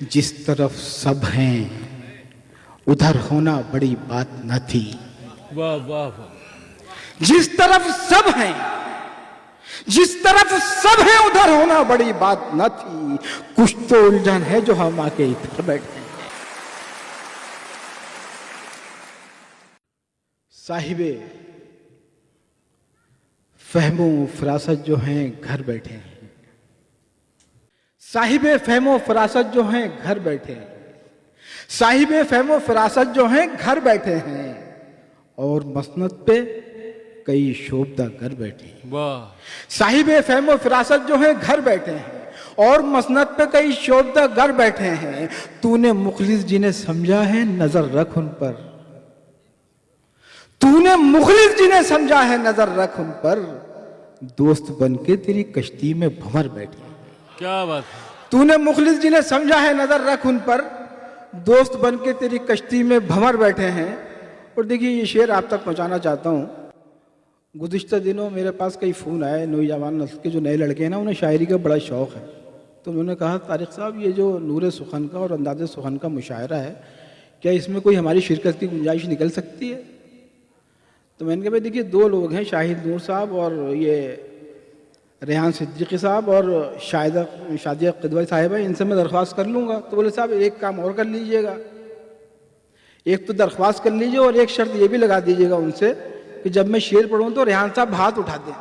जिस तरफ सब हैं उधर होना बड़ी बात न थी। वाह वाह वाह। जिस तरफ सब हैं, जिस तरफ सब हैं उधर होना बड़ी बात न थी। कुछ तो उलझन है जो हम आके इधर बैठे हैं। साहिबे फहमो फरासत जो हैं घर बैठे हैं। साहिबे फहमो फरासत जो हैं घर बैठे हैं। साहिबे फहमो फरासत जो हैं घर बैठे हैं और मसनद पे कई शोभदा घर बैठे हैं। वाह। साहिबे फहमो फरासत जो हैं घर बैठे हैं और मसनद पे कई शोभदा घर बैठे हैं। तूने मुखलिस जिन्हें समझा है नजर रख उन पर। तूने मुखलिस जिन्हें समझा है नजर रख उन पर। दोस्त बनके तेरी कश्ती में भंवर बैठे हैं। क्या बात है। तूने मुखलिस जिन्हें समझा है नजर रख उन पर। दोस्त बनके तेरी कश्ती में भंवर बैठे हैं। और देखिए ये शेर आप तक पहुंचाना चाहता हूं। गुज़िश्ता दिनों मेरे पास कई फ़ोन आए नौजवान नस्ल के जो नए लड़के हैं ना, उन्हें शायरी का बड़ा शौक़ है। तो उन्होंने कहा तारिक साहब ये जो नूर सुखन का और अंदाज़े सुखन का मुशायरा है, क्या इसमें कोई हमारी शिरकत की गुंजाइश निकल सकती है? तो मैंने कहा भाई देखिए दो लोग हैं, शाहिद नूर साहब और ये रेहान सिद्दीकी साहब और शादिया क़िदवाई साहिबा, इनसे मैं दरख्वास्त कर लूँगा। तो बोले साहब एक काम और कर लीजिएगा, एक तो दरख्वास्त कर लीजिए और एक शर्त ये भी लगा दीजिएगा उनसे कि जब मैं शेर पढ़ूँ तो रेहान साहब हाथ उठा दें।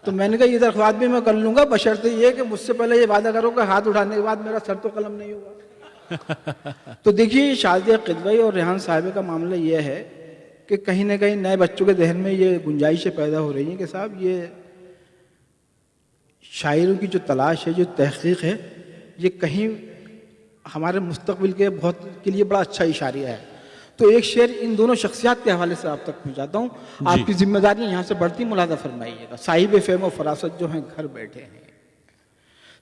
तो मैंने कहा ये दरख्वास्त भी मैं कर लूँगा, बशर्ते ये कि मुझसे पहले ये वादा करो कि हाथ उठाने के बाद मेरा सर तो कलम नहीं होगा। तो देखिए शादिया क़िदवाई और रेहान साहिबा का मामला ये है कि कहीं ना कहीं नए बच्चों के जहन में ये गुंजाइशें पैदा हो रही हैं कि साहब ये शायरों की जो तलाश है, जो तहकीक है, ये कहीं हमारे मुस्तकबिल के बहुत के लिए बड़ा अच्छा इशारा है। तो एक शेर इन दोनों शख्सियात के हवाले से आप तक पहुंचाता हूँ। आपकी जिम्मेदारी यहाँ से बढ़ती, मुलादा फरमाइएगा। साहिब फेम व फरासत जो हैं घर बैठे हैं।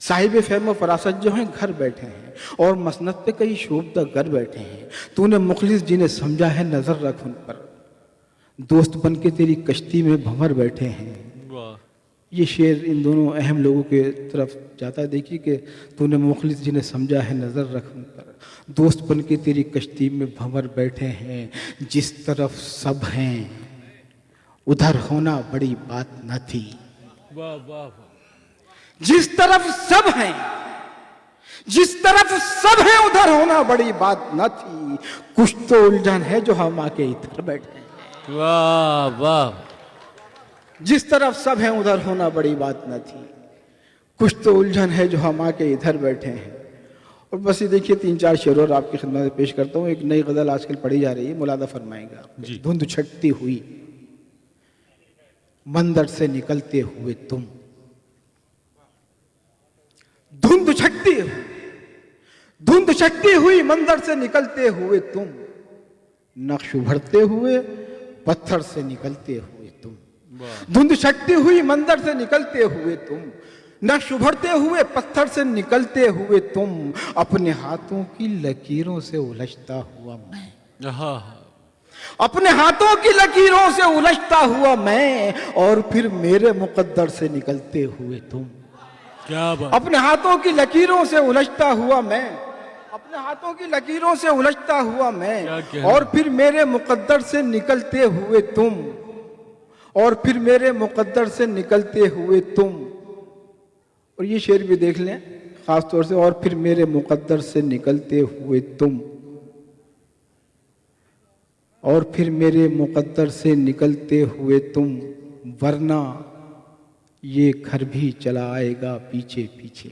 साहिब फेम व फरासत जो हैं घर बैठे हैं और मसनद पे कई शोभदा घर बैठे हैं। तूने मुखलिस जिन्हें समझा है नजर रख उन पर। दोस्त बन के तेरी कश्ती में भंवर बैठे हैं। ये शेर इन दोनों अहम लोगों के तरफ जाता है। देखिए कि तूने मुखलिस जिन्हें समझा है नजर रख उन पर। दोस्त बन के तेरी कश्ती में भंवर बैठे हैं। जिस तरफ सब हैं उधर होना बड़ी बात न थी। वाह वाह वाह। जिस तरफ सब हैं, जिस तरफ सब हैं उधर होना बड़ी बात न थी। कुछ तो उलझन है जो हम आके इधर बैठे हैं। वाह वाह। जिस तरफ सब हैं उधर होना बड़ी बात न थी। कुछ तो उलझन है जो हम आके इधर बैठे हैं। और बस ये देखिए तीन चार शेर और आपकी खिदमत में पेश करता हूँ। एक नई गज़ल आजकल पढ़ी जा रही है, मुलादा फरमाएगा। धुंध छटती हुई मंदिर से निकलते हुए तुम। धुंध छटती हुई मंदिर से निकलते हुए तुम। नक्श उभरते हुए पत्थर से निकलते हुए तुम। धुंध छटती हुई मंदिर से निकलते हुए तुम। नक्श उभरते हुए पत्थर से निकलते हुए तुम। अपने हाथों की लकीरों से उलझता हुआ मैं। अपने हाथों की लकीरों से उलझता हुआ मैं और फिर मेरे मुकद्दर से निकलते हुए तुम। क्या बात। अपने हाथों की लकीरों से उलझता हुआ मैं, अपने हाथों की लकीरों से उलझता हुआ मैं और फिर मेरे मुकद्दर से निकलते हुए तुम। और फिर मेरे मुकद्दर से निकलते हुए तुम। और ये शेर भी देख लें खास तौर से। और फिर मेरे मुकद्दर से निकलते हुए तुम। और फिर मेरे मुकद्दर से निकलते हुए तुम। वरना ये घर भी चला आएगा पीछे पीछे।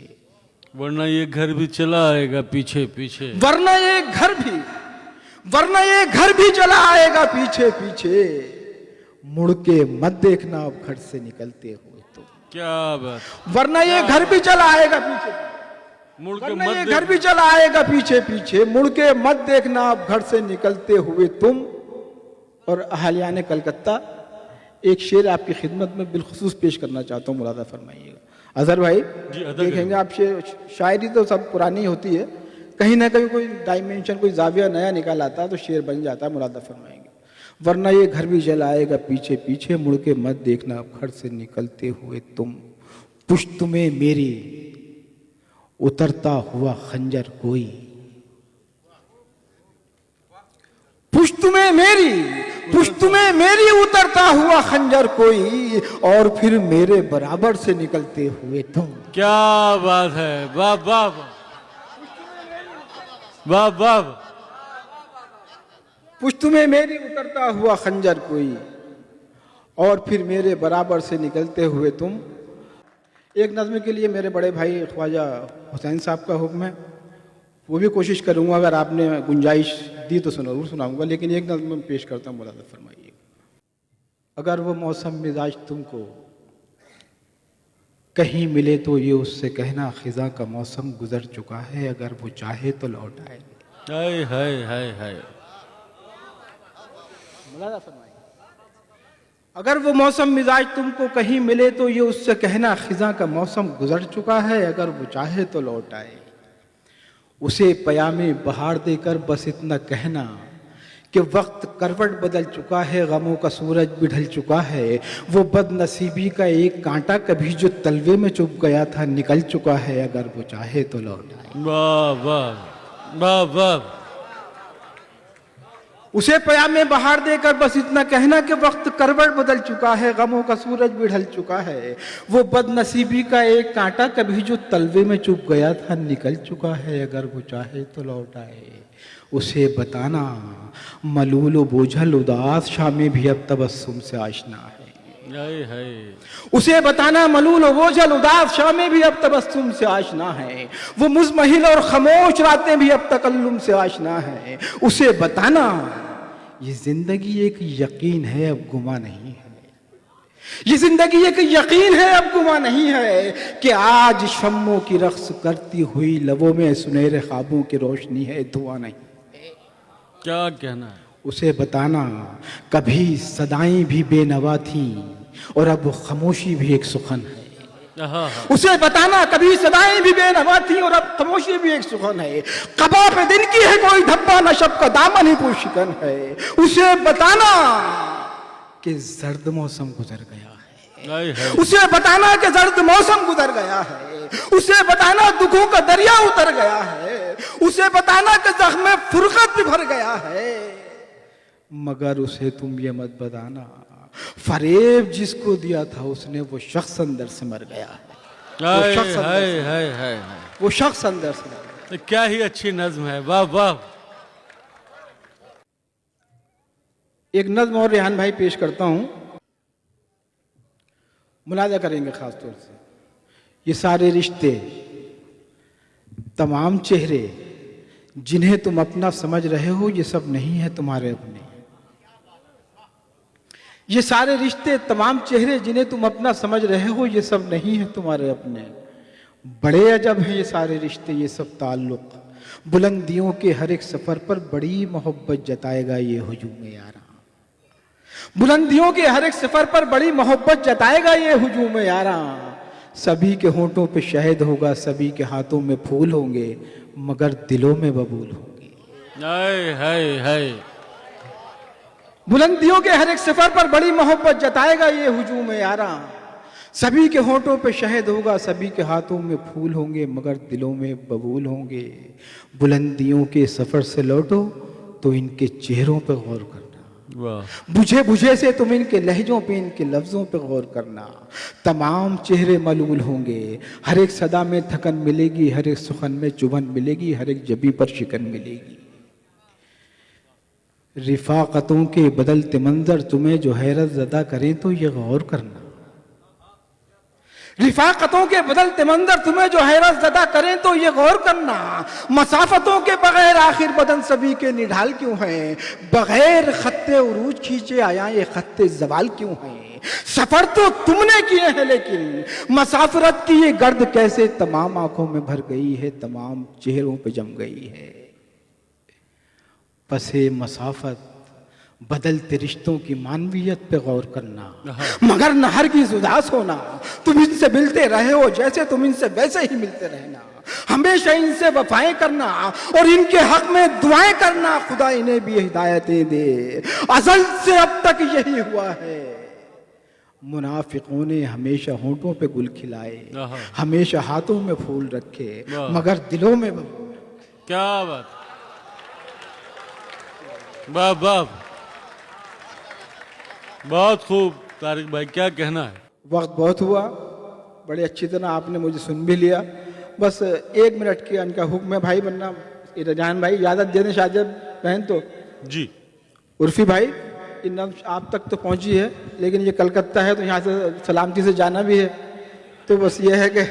वरना ये घर भी चला आएगा पीछे पीछे। वरना ये घर भी चला आएगा पीछे पीछे। मुड़ के मत देखना अब घर से निकलते हुए तुम। क्या बात। वरना ये घर भी चला आएगा पीछे। मुड़ के वरना मत ये घर भी चला आएगा पीछे पीछे। मुड़ के मत देखना अब घर से निकलते हुए तुम। और अहलियाने कलकत्ता एक शेर आपकी खिदमत में बिलखुसूस पेश करना चाहता हूँ, मुलादा फरमाइएगा। अजहर भाई देखेंगे आप शायरी तो सब पुरानी होती है, कहीं ना कहीं कोई डायमेंशन कोई जाविया नया निकाल आता है तो शेर बन जाता है। मुलादा फरमाएंगे। वरना ये घर भी चला आएगा पीछे पीछे। मुड़ के मत देखना अब घर से निकलते हुए तुम। पुश्त में मेरी उतरता हुआ खंजर कोई, पुश्त में मेरी उतरता हुआ खंजर कोई, और फिर मेरे बराबर से निकलते हुए तुम। क्या बात है, वाह वाह वाह वाह। पुश्त में मेरी उतरता हुआ खंजर कोई, और फिर मेरे बराबर से निकलते हुए तुम। एक नज़्म के लिए मेरे बड़े भाई ख्वाजा हुसैन साहब का हुक्म है, वो भी कोशिश करूंगा, अगर आपने गुंजाइश दी तो जरूर सुनाऊंगा, लेकिन एक नज़्म पेश करता हूँ, मुलाज़ा फरमाइए। अगर वो मौसम मिजाज तुमको कहीं मिले तो ये उससे कहना, खिज़ां का मौसम गुजर चुका है, अगर वो चाहे तो लौट आए। हाय हाय हाय हाय। मुलाज़ा फरमाइए। अगर वो मौसम मिजाज तुमको कहीं मिले तो ये उससे कहना, खिज़ां का मौसम गुजर चुका है, अगर वो चाहे तो लौट आए। उसे पयामे बहार देकर बस इतना कहना कि वक्त करवट बदल चुका है, गमों का सूरज भी ढल चुका है। वो बदनसीबी का एक कांटा कभी जो तलवे में चुभ गया था, निकल चुका है, अगर वो चाहे तो लौट आए। वाह वाह वाह वाह। उसे पयामे बहार देकर बस इतना कहना कि वक्त करवट बदल चुका है, गमों का सूरज भी ढल चुका है। वो बदनसीबी का एक कांटा कभी जो तलवे में चुभ गया था, निकल चुका है, अगर वो चाहे तो लौट आए। उसे बताना मलूल बोझल उदास शामें भी अब तबस्सुम से आशना है। हाय हाय। उसे बताना मलूल बोझल उदास शामें भी अब तबस्सुम से आशना है। वो मुज़महिल और खामोश रातें भी अब तकल्लुम से आशना है। उसे बताना ये जिंदगी एक यकीन है, अब गुमा नहीं है। ये जिंदगी एक यकीन है, अब गुमा नहीं है कि आज शम्मों की रक्स करती हुई लबों में सुनहरे ख्वाबों की रोशनी है, धुआं नहीं। क्या कहना है। उसे बताना कभी सदाएं भी बेनवा थी, और अब वो खामोशी भी एक सुखन है। उसे बताना कभी सदाएं भी बेनवा थी, और अब खामोशी भी एक सुखन है। कबा पे दिन की है कोई धब्बा, नशब का दामन ही पुरशिकन है। उसे बताना कि जर्द मौसम गुजर गया है। उसे बताना कि जर्द मौसम गुजर गया है। उसे बताना दुखों का दरिया उतर गया है। उसे बताना कि जख्म फुरकत भी भर गया है। मगर उसे तुम ये मत बताना, फरेब जिसको दिया था उसने, वो शख्स अंदर से मर गया है। वो शख्स अंदर से मर गया। क्या ही अच्छी नज्म है, वाह वाह। एक नज्म और रेहान भाई पेश करता हूं, मुलाजा करेंगे खास तौर से। ये सारे रिश्ते, तमाम चेहरे जिन्हें तुम अपना समझ रहे हो, ये सब नहीं है तुम्हारे अपने। ये सारे रिश्ते, तमाम चेहरे जिन्हें तुम अपना समझ रहे हो, ये सब नहीं है तुम्हारे अपने। बड़े अजब हैं ये सारे रिश्ते, ये सब ताल्लुक, बुलंदियों के हर एक सफर पर बड़ी मोहब्बत जताएगा ये हुजूम यारा। बुलंदियों के हर एक सफर पर बड़ी मोहब्बत जताएगा ये हुजूम यारा। सभी के होंठों पे शहद होगा, सभी के हाथों में फूल होंगे, मगर दिलों में बबूल होंगे। हाय हाय हाय। बुलंदियों के हर एक सफर पर बड़ी मोहब्बत जताएगा ये हुजूम यारा। सभी के होंठों पे शहद होगा, सभी के हाथों में फूल होंगे, मगर दिलों में बबूल होंगे। बुलंदियों के सफर से लौटो तो इनके चेहरों पे गौर करना, बुझे बुझे से तुम इनके लहजों पे, इनके लफ्जों पे गौर करना। तमाम चेहरे मलूल होंगे, हर एक सदा में थकन मिलेगी, हर एक सुखन में चुभन मिलेगी, हर एक जबी पर शिकन मिलेगी। रिफाकतों के बदलते मंजर तुम्हें जो हैरत ज़दा करें तो ये गौर करना। रिफाकतों के बदलते मंजर तुम्हें जो हैरत ज़दा करें तो ये गौर करना। मसाफतों के बगैर आखिर बदन सभी के निढाल क्यों हैं, बगैर खत्ते उरूज खींचे आया ये खत्ते जवाल क्यों हैं। सफर तो तुमने किए हैं लेकिन मसाफरत की ये गर्द कैसे तमाम आंखों में भर गई है, तमाम चेहरों पे जम गई है। पसे मसाफत बदलते रिश्तों की मानवीयत पे गौर करना, मगर न हरगिज़ उदास होना। तुम इनसे मिलते रहे हो जैसे तुम इनसे वैसे ही मिलते रहना। हमेशा इनसे वफाएं करना और इनके हक में दुआएं करना। खुदा इन्हें भी हिदायतें दे, अज़ल से अब तक यही हुआ है। मुनाफिकों ने हमेशा होंठों पे गुल खिलाए, आहा। हमेशा हाथों में फूल रखे, वाह। मगर दिलों में बबूल। क्या बात, वाह वाह, बहुत खूब तारिक भाई, क्या कहना है। वक्त बहुत हुआ, बड़े अच्छी तरह आपने मुझे सुन भी लिया। बस 1 मिनट के इनका हुक्म है भाई, वरना रजान भाई इजाज़त दे दें शाहजेब बहन तो। जी उर्फी भाई, इन नज़्म आप तक तो पहुंची है, लेकिन ये कलकत्ता है तो यहाँ से सलामती से जाना भी है। तो बस ये है कि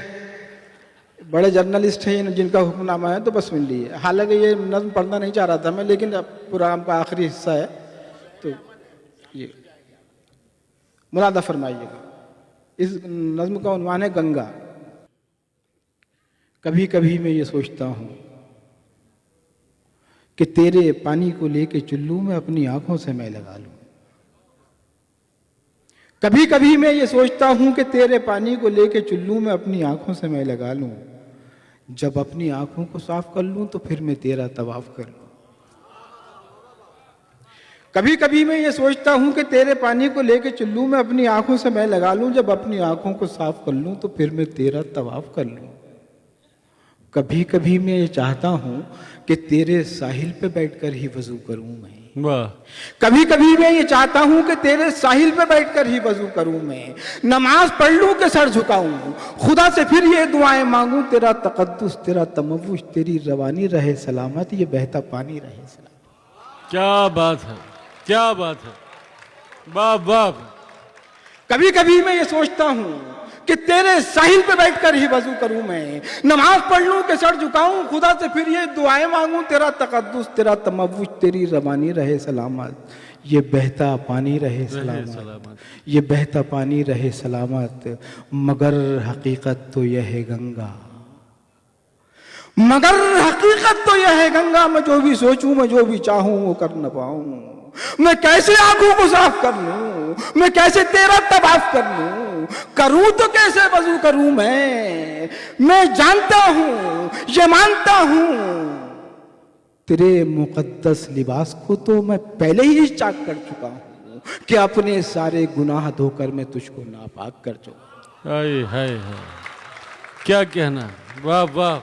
बड़े जर्नलिस्ट हैं जिनका हुक्मनामा है, तो बस सुन लिए। हालांकि ये नज़्म पढ़ना नहीं चाह रहा था मैं, लेकिन अब प्रोग्राम का आखिरी हिस्सा है तो ये मुरादा फरमाइएगा। इस नज़्म का उन्वान है गंगा। कभी कभी मैं ये सोचता हूँ कि तेरे पानी को लेके चुल्लू में अपनी आंखों से मैं लगा लूं। कभी कभी मैं ये सोचता हूं कि तेरे पानी को लेके चुल्लू में अपनी आंखों से मैं लगा लूं। जब अपनी आंखों को साफ कर लूं तो फिर मैं तेरा तवाफ कर लूं। कभी कभी मैं ये सोचता हूं कि तेरे पानी को लेके चुल्लू में अपनी आंखों से मैं लगा लूं। जब अपनी आंखों को साफ कर लूं तो फिर मैं तेरा तवाफ कर लूं। कभी कभी मैं ये चाहता हूं कि तेरे साहिल पे बैठकर ही वजू करूं मैं। वाह, कभी कभी मैं ये चाहता हूं कि तेरे साहिल पे बैठकर ही वजू करूं मैं। नमाज पढ़ लूं कि सर झुकाऊं, खुदा से फिर ये दुआएं मांगूं। तेरा तकद्दुस, तेरा तमव्वुज, तेरी रवानी रहे सलामत, ये बहता पानी रहे सलामत। क्या बात है, क्या बात है, वाह वाह। कभी कभी मैं ये सोचता हूं कि तेरे साहिल पे बैठकर ही वजू करूं मैं। नमाज पढ़ लूं कि सर झुकाऊं, खुदा से फिर ये दुआएं मांगूं। तेरा तकद्दुस, तेरा तमव्वुज, तेरी रवानी रहे सलामत, ये बहता पानी रहे सलामत, ये बहता पानी रहे सलामत। मगर हकीकत तो यह है गंगा, मगर हकीकत तो यह है गंगा। मैं जो भी सोचूं, मैं जो भी चाहूं वो कर न पाऊं। मैं कैसे आंखों को साफ कर लूं, मैं कैसे तेरा तवाफ कर लूं। करूं तो कैसे वजू करूं मैं जानता हूं, ये मानता हूं, तेरे मुकद्दस लिबास को तो मैं पहले ही चाक कर चुका हूं कि अपने सारे गुनाह धोकर मैं तुझको नापाक कर चुका। हाय हाय हाय, क्या कहना, वाह वाह।